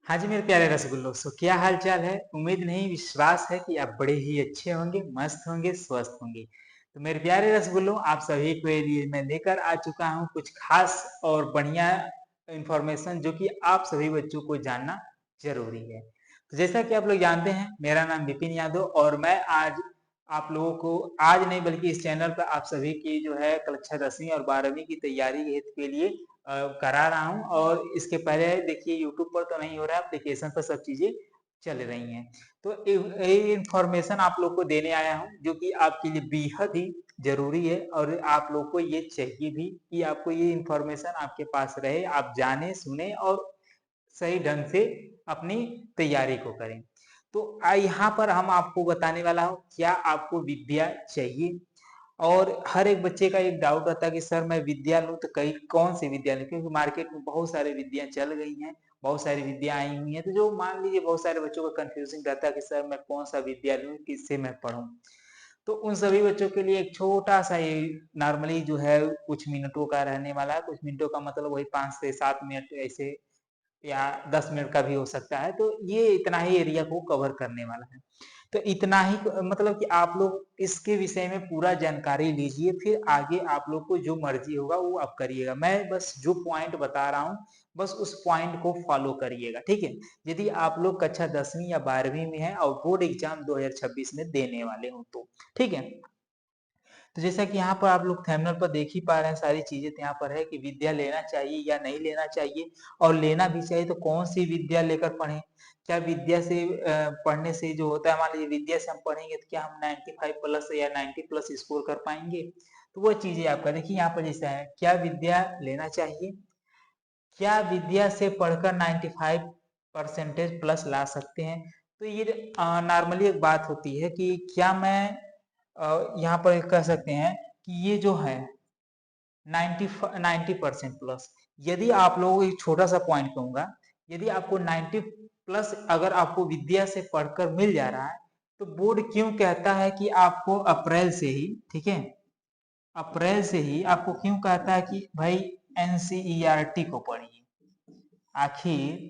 हाँ जी मेरे प्यारे रसगुल्लो, क्या हाल चाल है। उम्मीद नहीं विश्वास है कि आप बड़े ही अच्छे होंगे, मस्त होंगे, स्वस्थ होंगे। तो मेरे प्यारे रसगुल्लो, आप सभी के लिए मैं लेकर आ चुका हूँ कुछ खास और बढ़िया इंफॉर्मेशन जो कि आप सभी बच्चों को जानना जरूरी है। तो जैसा कि आप लोग जानते हैं, मेरा नाम विपिन यादव और मैं आज आप लोगों को आज नहीं बल्कि इस चैनल पर आप सभी की जो है कक्षा 10वीं और 12वीं की तैयारी के लिए करा रहा हूँ। और इसके पहले देखिए यूट्यूब पर तो नहीं हो रहा है, एप्लीकेशन पर सब चीजें चल रही हैं। तो ये इंफॉर्मेशन आप लोग को देने आया हूँ जो कि आपके लिए बेहद ही जरूरी है और आप लोग को ये चाहिए भी कि आपको ये इंफॉर्मेशन आपके पास रहे, आप जाने सुने और सही ढंग से अपनी तैयारी को करें। तो यहाँ पर हम आपको बताने वाला हूँ क्या आपको विद्या चाहिए। और हर एक बच्चे का एक डाउट रहता है कि सर मैं विद्या लूँ तो कहीं कौन सी विद्या लूँ, क्योंकि मार्केट में बहुत सारी विद्या चल गई हैं, बहुत सारी विद्या आई हुई हैं। तो जो मान लीजिए बहुत सारे बच्चों का कंफ्यूजिंग रहता है कि सर मैं कौन सा विद्या लूँ, किससे मैं पढ़ूँ। तो उन सभी बच्चों के लिए एक छोटा सा ये नॉर्मली जो है कुछ मिनटों का रहने वाला है। कुछ मिनटों का मतलब वही 5 से 7 मिनट ऐसे या 10 मिनट का भी हो सकता है। तो ये इतना ही एरिया को कवर करने वाला है। तो इतना ही मतलब कि आप लोग इसके विषय में पूरा जानकारी लीजिए, फिर आगे आप लोग को जो मर्जी होगा वो आप करिएगा। मैं बस जो पॉइंट बता रहा हूँ बस उस पॉइंट को फॉलो करिएगा, ठीक है। यदि आप लोग कक्षा 10वीं या 12वीं में हैं और बोर्ड एग्जाम 2026 में देने वाले हो तो ठीक है। तो जैसा कि यहाँ पर आप लोग थंबनेल पर देख ही पा रहे हैं, सारी चीजें तो यहाँ पर है कि विद्या लेना चाहिए या नहीं लेना चाहिए, और लेना भी चाहिए तो कौन सी विद्या लेकर पढ़ें। क्या विद्या से पढ़ने से जो होता है, मान लीजिए विद्या से हम पढ़ेंगे तो क्या हम 95 प्लस या 90 प्लस स्कोर कर पाएंगे। तो वो चीजें आपका देखिए यहाँ पर जैसा है, क्या विद्या लेना चाहिए, क्या विद्या से पढ़कर 95% प्लस ला सकते हैं। तो ये नॉर्मली एक बात होती है कि क्या मैं यहाँ पर कह सकते हैं कि ये जो है 90% प्लस, यदि आप लोगों को एक छोटा सा पॉइंट कहूंगा, यदि आपको 90 प्लस अगर आपको विद्या से पढ़कर मिल जा रहा है तो बोर्ड क्यों कहता है कि आपको अप्रैल से ही, ठीक है, अप्रैल से ही आपको क्यों कहता है कि भाई एनसीईआरटी को पढ़िए। आखिर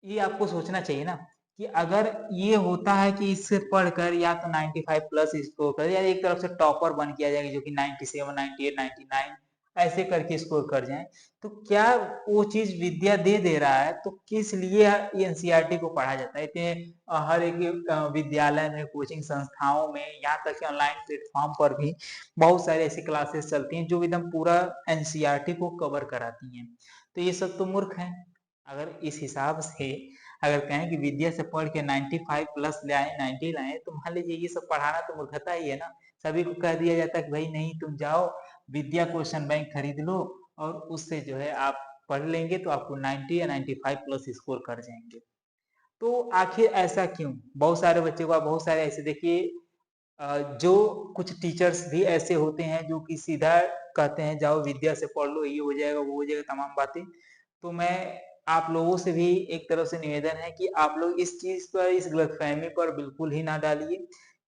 ये आपको सोचना चाहिए ना कि अगर ये होता है कि इससे पढ़कर या तो 95 प्लस स्कोर कर या एक तरफ से टॉपर बन किया जाएगा जो कि 97 98 99 ऐसे करके स्कोर कर जाए, तो क्या वो चीज विद्या दे दे रहा है तो किस लिए एनसीईआरटी को पढ़ा जाता है। इतने हर एक विद्यालय में, कोचिंग संस्थाओं में, यहाँ तक कि ऑनलाइन प्लेटफॉर्म पर भी बहुत सारे ऐसी क्लासेस चलती हैं जो एकदम पूरा एनसीईआरटी को कवर कराती हैं। तो ये सब तो मूर्ख है। अगर इस हिसाब से अगर कहें कि विद्या से पढ़ के 95 प्लस ले आए, 90 लाए, तो मान लीजिए ये सब पढ़ाना तो मूर्खता ही है ना। सभी को कह दिया जाता है कि भाई नहीं, तुम जाओ विद्या क्वेश्चन बैंक खरीद लो और उससे जो है आप पढ़ लेंगे तो आपको 90 या 95 प्लस स्कोर कर जाएंगे। तो आखिर ऐसा क्यों। बहुत सारे बच्चों का, बहुत सारे ऐसे देखिए जो कुछ टीचर्स भी ऐसे होते हैं जो कि सीधा कहते हैं जाओ विद्या से पढ़ लो, ये हो जाएगा वो हो जाएगा, तमाम बातें। तो मैं आप लोगों से भी एक तरफ से निवेदन है कि आप लोग इस चीज पर, इस गलतफहमी पर बिल्कुल ही ना डालिए।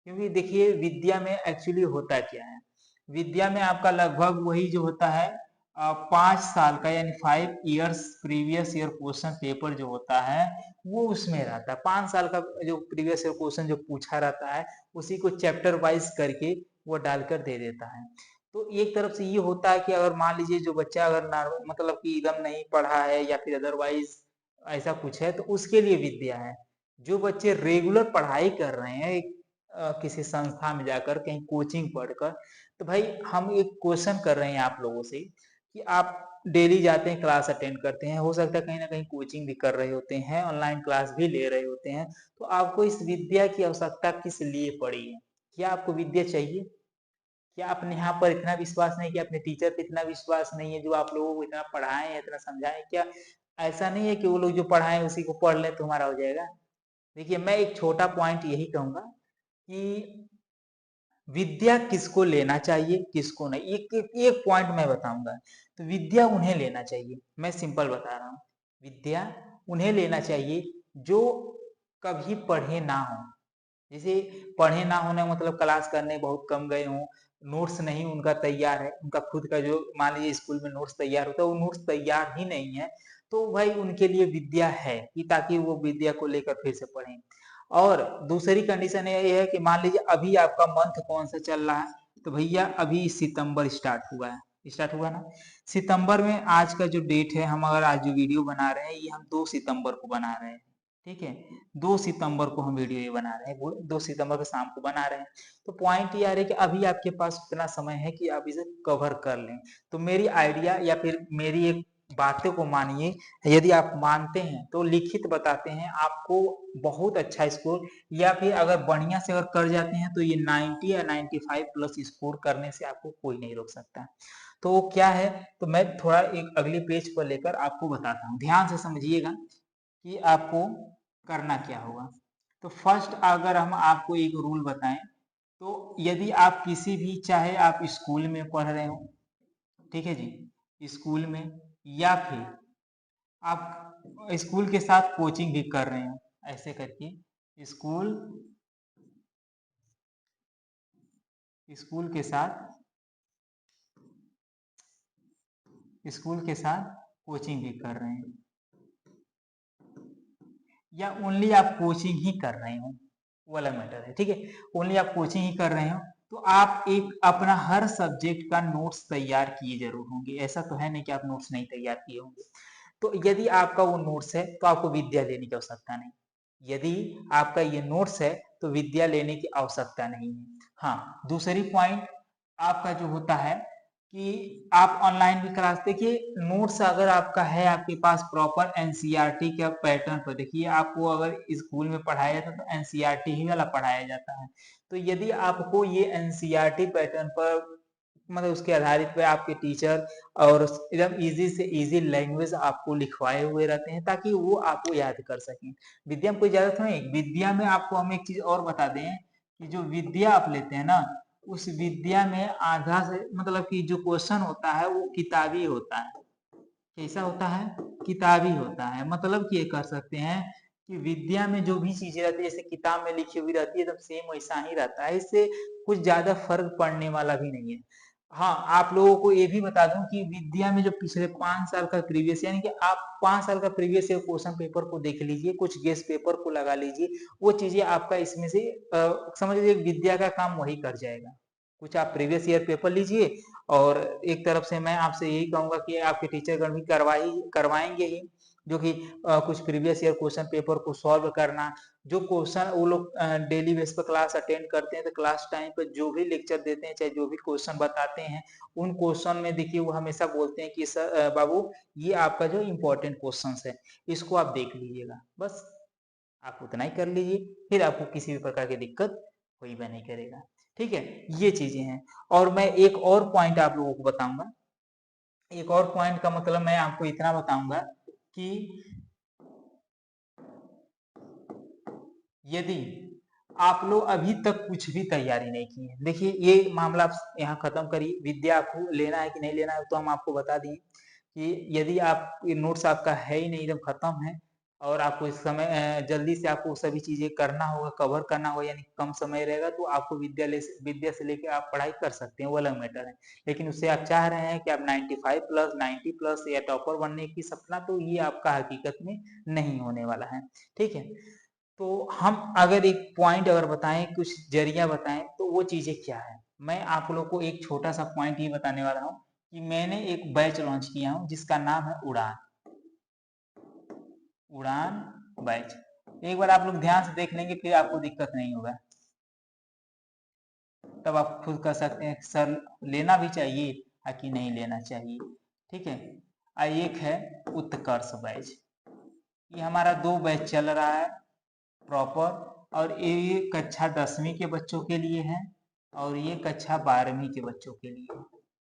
क्योंकि देखिए विद्या में एक्चुअली होता क्या है, विद्या में आपका लगभग वही जो होता है 5 साल का, यानी 5 years previous year question paper जो होता है वो उसमें रहता है। 5 साल का जो प्रीवियस ईयर क्वेश्चन जो पूछा रहता है उसी को चैप्टर वाइज करके वो डालकर दे देता है। तो एक तरफ से ये होता है कि अगर मान लीजिए जो बच्चा अगर मतलब कि एकदम नहीं पढ़ा है या फिर अदरवाइज ऐसा कुछ है तो उसके लिए विद्या है। जो बच्चे रेगुलर पढ़ाई कर रहे हैं किसी संस्था में जाकर कहीं कोचिंग पढ़कर, तो भाई हम एक क्वेश्चन कर रहे हैं आप लोगों से कि आप डेली जाते हैं, क्लास अटेंड करते हैं, हो सकता है कहीं ना कहीं कोचिंग भी कर रहे होते हैं, ऑनलाइन क्लास भी ले रहे होते हैं, तो आपको इस विद्या की आवश्यकता किस लिए पड़ी है। क्या आपको विद्या चाहिए? क्या आपने यहाँ पर इतना विश्वास नहीं, कि अपने टीचर पे इतना विश्वास नहीं है जो आप लोगों को इतना पढ़ाए हैं, इतना समझाएं? क्या ऐसा नहीं है कि वो लोग जो पढ़ाए उसी को पढ़ ले तो हमारा हो जाएगा। देखिए मैं एक छोटा पॉइंट यही कहूंगा कि विद्या किसको लेना चाहिए किसको नहीं, एक पॉइंट मैं बताऊंगा। तो विद्या उन्हें लेना चाहिए, मैं सिंपल बता रहा हूँ, विद्या उन्हें लेना चाहिए जो कभी पढ़े ना हो। जैसे पढ़े ना होने मतलब क्लास करने बहुत कम गए हों, नोट्स नहीं उनका तैयार है, उनका खुद का जो मान लीजिए स्कूल में नोट्स तैयार होता है वो नोट्स तैयार ही नहीं है, तो भाई उनके लिए विद्या है कि ताकि वो विद्या को लेकर फिर से पढ़ें। और दूसरी कंडीशन ये है कि मान लीजिए अभी आपका मंथ कौन सा चल रहा है, तो भैया अभी सितंबर स्टार्ट हुआ ना। सितंबर में आज का जो डेट है, हम अगर आज जो वीडियो बना रहे हैं ये हम 2 सितंबर को बना रहे हैं, ठीक है। 2 सितंबर को हम वीडियो ये बना रहे हैं, 2 सितंबर को शाम को बना रहे हैं। तो पॉइंट ये आ रहा है कि अभी आपके पास उतना समय है कि आप इसे कवर कर लें। तो मेरी आइडिया या फिर मेरी एक बातों को मानिए, यदि आप मानते हैं तो लिखित बताते हैं आपको बहुत अच्छा स्कोर, या फिर अगर बढ़िया से अगर कर जाते हैं तो ये 90 या 95 प्लस स्कोर करने से आपको कोई नहीं रोक सकता। तो वो क्या है, तो मैं थोड़ा एक अगले पेज पर लेकर आपको बताता हूँ, ध्यान से समझिएगा कि आपको करना क्या होगा। तो फर्स्ट अगर हम आपको एक रूल बताएं, तो यदि आप किसी भी, चाहे आप स्कूल में पढ़ रहे हो, ठीक है जी, स्कूल में, या फिर आप स्कूल के साथ कोचिंग भी कर रहे हो, ऐसे करके स्कूल स्कूल के साथ स्कूल के साथ कोचिंग भी कर रहे हैं, या ओनली आप कोचिंग ही कर रहे हो, वो अलग मैटर है, ठीक है। ओनली आप कोचिंग ही कर रहे हो तो आप एक अपना हर सब्जेक्ट का नोट्स तैयार किए जरूर होंगे, ऐसा तो है नहीं कि आप नोट्स नहीं तैयार किए होंगे। तो यदि आपका वो नोट्स है तो आपको विद्या लेने की आवश्यकता नहीं, यदि आपका ये नोट्स है तो विद्या लेने की आवश्यकता नहीं है। हाँ, दूसरी पॉइंट आपका जो होता है कि आप ऑनलाइन भी क्लास देखिए, नोट्स अगर आपका है आपके पास प्रॉपर एनसीईआरटी का पैटर्न पर, देखिए आपको अगर स्कूल में पढ़ाया जाता है तो एनसीईआरटी ही वाला पढ़ाया जाता है। तो यदि आपको ये एनसीईआरटी पैटर्न पर, मतलब उसके आधारित पे आपके टीचर और एकदम इजी से इजी लैंग्वेज आपको लिखवाए हुए रहते हैं ताकि वो आपको याद कर सकें। विद्या में कोई ज्यादा थोड़ा नहीं, विद्या में आपको हम एक चीज और बता दें कि जो विद्या आप लेते हैं ना, उस विद्या में आधा से मतलब कि जो क्वेश्चन होता है वो किताबी होता है। कैसा होता है? किताबी होता है। मतलब कि ये कर सकते हैं कि विद्या में जो भी चीजें रहती है जैसे किताब में लिखी हुई रहती है एकदम सेम वैसा ही रहता है, इससे कुछ ज्यादा फर्क पड़ने वाला भी नहीं है। हाँ, आप लोगों को ये भी बता दूं कि विद्या में जो पिछले 5 साल का प्रीवियस, यानी कि आप 5 साल का प्रीवियस ईयर क्वेश्चन पेपर को देख लीजिए, कुछ गेस पेपर को लगा लीजिए, वो चीजें आपका इसमें से समझ लीजिए विद्या का काम वही कर जाएगा। कुछ आप प्रीवियस ईयर पेपर लीजिए, और एक तरफ से मैं आपसे यही कहूंगा कि आपके टीचरगण भी करवाएंगे ही, जो कि कुछ प्रीवियस ईयर क्वेश्चन पेपर को सॉल्व करना। जो क्वेश्चन वो लोग डेली बेस पर क्लास अटेंड करते हैं तो क्लास टाइम पर जो भी लेक्चर देते हैं, चाहे जो भी क्वेश्चन बताते हैं, उन क्वेश्चन में देखिए वो हमेशा बोलते हैं कि सर बाबू ये आपका जो इम्पोर्टेंट क्वेश्चन है इसको आप देख लीजिएगा, बस आप उतना ही कर लीजिए, फिर आपको किसी भी प्रकार की दिक्कत कोई भी नहीं करेगा। ठीक है, ये चीजें हैं। और मैं एक और पॉइंट आप लोगों को बताऊंगा, एक और पॉइंट का मतलब मैं आपको इतना बताऊंगा कि यदि आप लोग अभी तक कुछ भी तैयारी नहीं की है, देखिए ये मामला आप यहाँ खत्म करिए, विद्या आपको लेना है कि नहीं लेना है तो हम आपको बता दिए कि यदि आप ये नोट्स आपका है ही नहीं, एकदम खत्म है, और आपको इस समय जल्दी से आपको सभी चीजें करना होगा, कवर करना होगा, यानी कम समय रहेगा, तो आपको विद्या से लेकर आप पढ़ाई कर सकते हैं, वो अलग मैटर है। लेकिन उससे आप चाह रहे हैं कि आप 95 प्लस 90 प्लस या टॉपर बनने की सपना, तो ये आपका हकीकत में नहीं होने वाला है। ठीक है, तो हम अगर एक पॉइंट अगर बताएं, कुछ जरिया बताएं, तो वो चीजें क्या है, मैं आप लोग को एक छोटा सा पॉइंट ये बताने वाला हूँ कि मैंने एक बैच लॉन्च किया हूँ जिसका नाम है उड़ान। उड़ान बैच, एक बार आप लोग ध्यान से देख लेंगे फिर आपको दिक्कत नहीं होगा, तब आप खुद कर सकते हैं सर लेना भी चाहिए या कि नहीं लेना चाहिए। ठीक है, एक है उत्कर्ष बैच, ये हमारा 2 बैच चल रहा है प्रॉपर, और ये कक्षा 10वीं के बच्चों के लिए है और ये कक्षा 12वीं के बच्चों के लिए।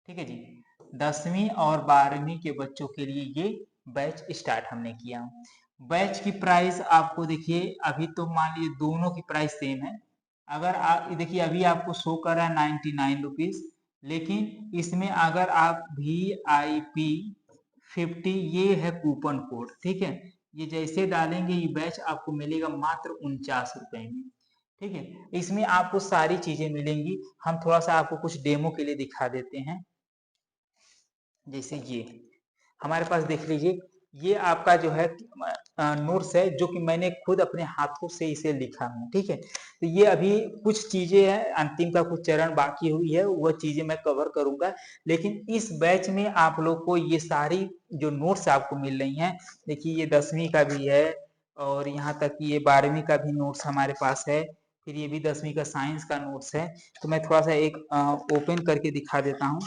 ठीक है जी, 10वीं और 12वीं के बच्चों के लिए ये बैच स्टार्ट हमने किया। बैच की प्राइस आपको देखिए, अभी तो मान लीजिए दोनों की प्राइस सेम है। अगर आप देखिए अभी आपको शो कर रहा है 99 रुपीज, लेकिन इसमें अगर आप VIP50, ये है कूपन कोड, ठीक है, ये जैसे डालेंगे ये बैच आपको मिलेगा मात्र 49 रुपए में। ठीक है। इसमें आपको सारी चीजें मिलेंगी। हम थोड़ा सा आपको कुछ डेमो के लिए दिखा देते हैं। जैसे ये हमारे पास देख लीजिए, ये आपका जो है नोट्स है जो कि मैंने खुद अपने हाथों से इसे लिखा हूँ। ठीक है, तो ये अभी कुछ चीजें हैं, अंतिम का कुछ चरण बाकी हुई है, वह चीजें मैं कवर करूंगा। लेकिन इस बैच में आप लोग को ये सारी जो नोट्स आपको मिल रही हैं, देखिए ये 10वीं का भी है और यहाँ तक कि ये 12वीं का भी नोट्स हमारे पास है, फिर ये भी 10वीं का साइंस का नोट्स है। तो मैं थोड़ा सा एक ओपन करके दिखा देता हूँ।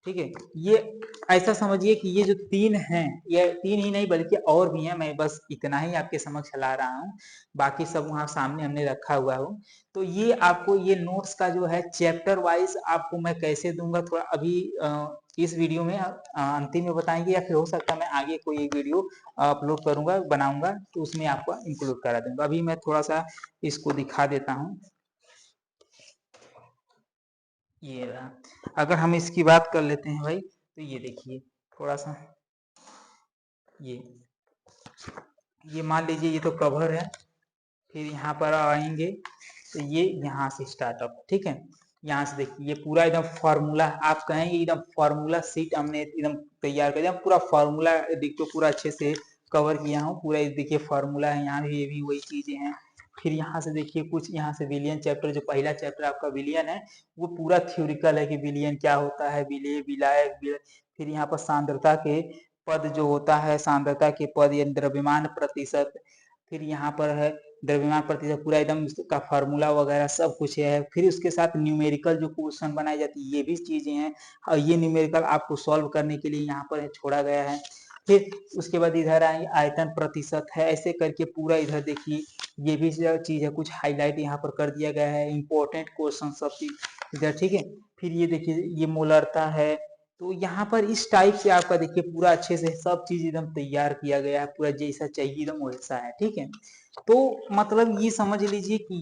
ठीक है, ये ऐसा समझिए कि ये जो 3 हैं, ये 3 ही नहीं बल्कि और भी हैं, मैं बस इतना ही आपके समक्ष ला रहा हूँ, बाकी सब वहाँ सामने हमने रखा हुआ हो। तो ये आपको ये नोट्स का जो है चैप्टर वाइज आपको मैं कैसे दूंगा, थोड़ा अभी इस वीडियो में अंतिम में बताएंगे, या फिर हो सकता है मैं आगे कोई एक वीडियो अपलोड करूंगा, बनाऊंगा, तो उसमें आपको इंक्लूड करा दूंगा। अभी मैं थोड़ा सा इसको दिखा देता हूँ। ये रहा, अगर हम इसकी बात कर लेते हैं भाई, तो ये देखिए थोड़ा सा, ये मान लीजिए ये तो कवर है, फिर यहाँ पर आएंगे तो ये यहाँ से स्टार्टअप। ठीक है, यहाँ से देखिए ये पूरा एकदम फार्मूला, आप कहेंगे एकदम फार्मूला सीट हमने एकदम तैयार कर दिया, पूरा फार्मूला देखो पूरा अच्छे से कवर किया हूँ पूरा। देखिए फार्मूला है, यहाँ भी ये भी वही चीजें हैं। फिर यहाँ से देखिए कुछ, यहाँ से विलियन चैप्टर, जो पहला चैप्टर आपका विलियन है, वो पूरा थ्योरिकल है कि विलियन क्या होता है, विलय विलायक। फिर यहाँ पर सांद्रता के पद जो होता है, सांद्रता के पद यानी द्रव्यमान प्रतिशत। फिर यहाँ पर है द्रव्यमान प्रतिशत, पूरा एकदम उसका फार्मूला वगैरह सब कुछ है। फिर उसके साथ न्यूमेरिकल जो क्वेश्चन बनाई जाती है, ये भी चीजें हैं, और ये न्यूमेरिकल आपको सॉल्व करने के लिए यहाँ पर छोड़ा गया है। फिर उसके बाद इधर आएंगे आयतन प्रतिशत है, ऐसे करके पूरा इधर देखिए ये भी चीज है, कुछ हाईलाइट यहाँ पर कर दिया गया है, इंपॉर्टेंट क्वेश्चन सब चीज इधर। ठीक है, फिर ये देखिए ये मोलरता है। तो यहाँ पर इस टाइप से आपका देखिए पूरा अच्छे से सब चीज एकदम तैयार किया गया है, पूरा जैसा चाहिए एकदम वैसा है। ठीक है, तो मतलब ये समझ लीजिए कि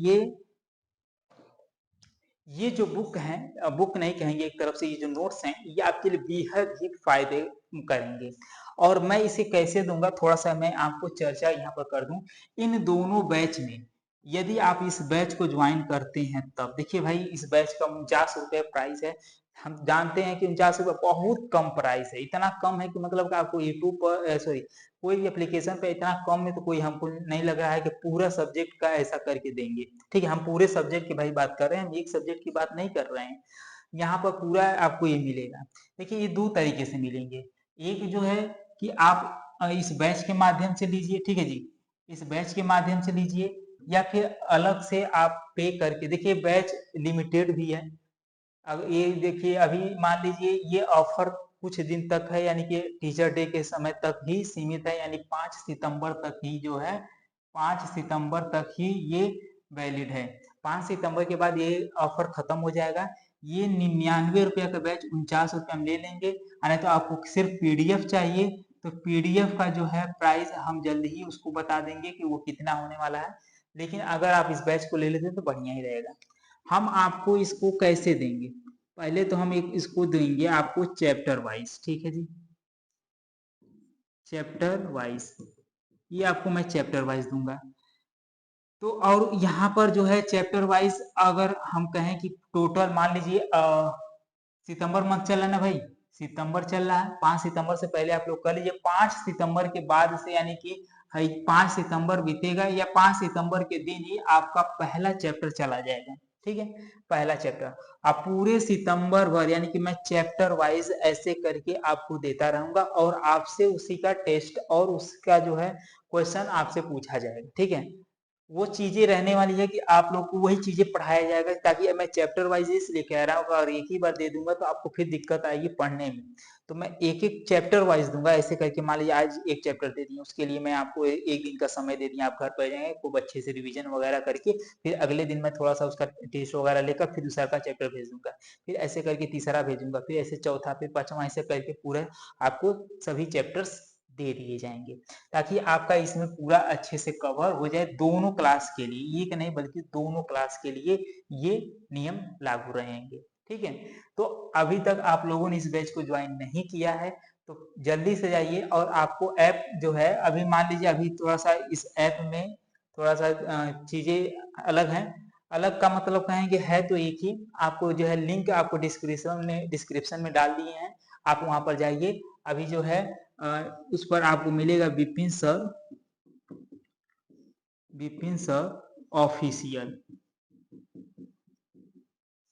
ये जो बुक है, बुक नहीं कहेंगे एक तरफ से, ये जो नोट्स हैं ये आपके लिए बेहद ही फायदे करेंगे। और मैं इसे कैसे दूंगा, थोड़ा सा मैं आपको चर्चा यहाँ पर कर दूं। इन दोनों बैच में यदि आप इस बैच को ज्वाइन करते हैं, तब देखिए भाई इस बैच का 49 रुपये प्राइस है। हम जानते हैं कि 49 रुपये बहुत कम प्राइस है, इतना कम है कि मतलब कि आपको यूट्यूब पर सॉरी कोई भी एप्लीकेशन पे इतना कम में तो कोई हमको नहीं लग रहा है कि पूरा सब्जेक्ट का ऐसा करके देंगे। ठीक है, हम पूरे सब्जेक्ट की भाई बात कर रहे हैं, हम एक सब्जेक्ट की बात नहीं कर रहे हैं। यहाँ पर पूरा आपको ये मिलेगा। देखिए ये दो तरीके से मिलेंगे, एक जो है कि आप इस बैच के माध्यम से लीजिए, ठीक है जी, इस बैच के माध्यम से लीजिए, या फिर अलग से आप पे करके, देखिए बैच लिमिटेड भी है। अब ये देखिए अभी मान लीजिए ये ऑफर कुछ दिन तक है, यानी कि टीचर डे के समय तक ही सीमित है, यानी 5 सितंबर तक ही जो है, 5 सितंबर तक ही ये वैलिड है। 5 सितंबर के बाद ये ऑफर खत्म हो जाएगा। ये 99 रुपया का बैच 49 रुपये हम ले लेंगे। नहीं तो आपको सिर्फ पीडीएफ चाहिए तो पीडीएफ का जो है प्राइस हम जल्द ही उसको बता देंगे कि वो कितना होने वाला है। लेकिन अगर आप इस बैच को ले लेते हैं तो बढ़िया ही रहेगा। हम आपको इसको कैसे देंगे, पहले तो हम एक इसको देंगे आपको चैप्टर वाइज। ठीक है जी, चैप्टर वाइज, ये आपको मैं चैप्टर वाइज दूंगा। तो और यहाँ पर जो है चैप्टर वाइज अगर हम कहें कि टोटल मान लीजिए सितंबर मंथ चल रहा है ना भाई, सितंबर चल रहा है, 5 सितंबर से पहले आप लोग कर लीजिए, 5 सितंबर के बाद से यानी कि 5 सितंबर बीतेगा या 5 सितंबर के दिन ही आपका पहला चैप्टर चला जाएगा। ठीक है, पहला चैप्टर आप पूरे सितंबर भर, यानी कि मैं चैप्टर वाइज ऐसे करके आपको देता रहूंगा, और आपसे उसी का टेस्ट और उसका जो है क्वेश्चन आपसे पूछा जाएगा। ठीक है, वो चीजें रहने वाली है कि आप लोग को वही चीजें पढ़ाया जाएगा, ताकि मैं चैप्टर वाइज इसलिए कह रहा हूँ, और एक ही बार दे दूंगा तो आपको फिर दिक्कत आएगी पढ़ने में। तो मैं एक एक चैप्टर वाइज दूंगा, ऐसे करके मान लीजिए आज एक चैप्टर दे दिया, उसके लिए मैं आपको एक दिन का समय दे दिया, आप घर पर जाएंगे खूब अच्छे से रिवीजन वगैरह करके, फिर अगले दिन मैं थोड़ा सा उसका टेस्ट वगैरह लेकर फिर दूसरा का चैप्टर भेज दूंगा, फिर ऐसे करके तीसरा भेजूंगा, फिर ऐसे चौथा, फिर पांचवा, ऐसे करके पूरा आपको सभी चैप्टर्स दे दिए जाएंगे, ताकि आपका इसमें पूरा अच्छे से कवर हो जाए दोनों क्लास के लिए, एक नहीं बल्कि दोनों क्लास के लिए ये नियम लागू रहेंगे। ठीक है, तो अभी तक आप लोगों ने इस बैच को ज्वाइन नहीं किया है तो जल्दी से जाइए, और आपको ऐप जो है अभी मान लीजिए अभी थोड़ा सा इस ऐप में थोड़ा सा चीजें अलग हैं। अलग का मतलब कहेंगे है तो एक ही, आपको जो है लिंक आपको डिस्क्रिप्शन में डाल दिए हैं, आप वहां पर जाइए। अभी जो है उस पर आपको मिलेगा विपिन सर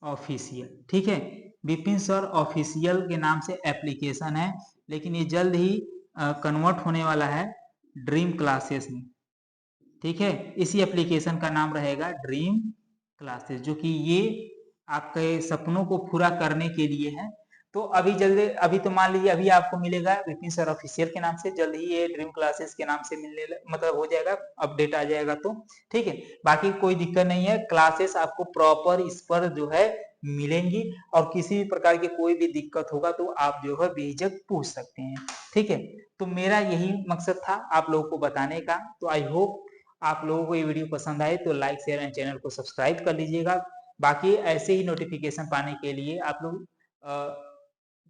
ऑफिशियल, ठीक है। विपिन सर ऑफिशियल के नाम से एप्लीकेशन है, लेकिन ये जल्द ही कन्वर्ट होने वाला है ड्रीम क्लासेस में, ठीक है। इसी एप्लीकेशन का नाम रहेगा ड्रीम क्लासेस, जो कि ये आपके सपनों को पूरा करने के लिए है। तो अभी तो मान लीजिए अभी आपको मिलेगा विपिन सर ऑफिशियल के नाम से, जल्द ही ये ड्रीम क्लासेस के नाम से मिलने मतलब हो जाएगा, अपडेट आ जाएगा तो ठीक है। बाकी कोई दिक्कत नहीं है, क्लासेस आपको प्रॉपर इस पर जो है मिलेंगी, और किसी भी प्रकार की कोई भी दिक्कत होगा तो आप जो है बेझिझक पूछ सकते हैं, ठीक है। तो मेरा यही मकसद था आप लोगों को बताने का। तो आई होप आप लोगों को ये वीडियो पसंद आए तो लाइक शेयर एंड चैनल को सब्सक्राइब कर लीजिएगा। बाकी ऐसे ही नोटिफिकेशन पाने के लिए आप लोग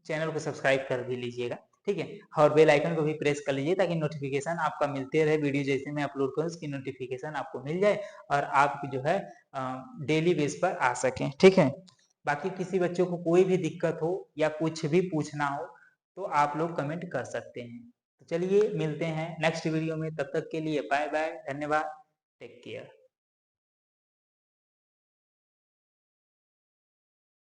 चैनल को सब्सक्राइब कर भी लीजिएगा, ठीक है। और बेल आइकन को भी प्रेस कर लीजिए ताकि नोटिफिकेशन आपका मिलते रहे, वीडियो जैसे मैं अपलोड करूँ उसकी नोटिफिकेशन आपको मिल जाए और आप जो है डेली बेस पर आ सकें, ठीक है। बाकी किसी बच्चों को कोई भी दिक्कत हो या कुछ भी पूछना हो तो आप लोग कमेंट कर सकते हैं। तो चलिए मिलते हैं नेक्स्ट वीडियो में, तब तक के लिए बाय बाय, धन्यवाद, टेक केयर।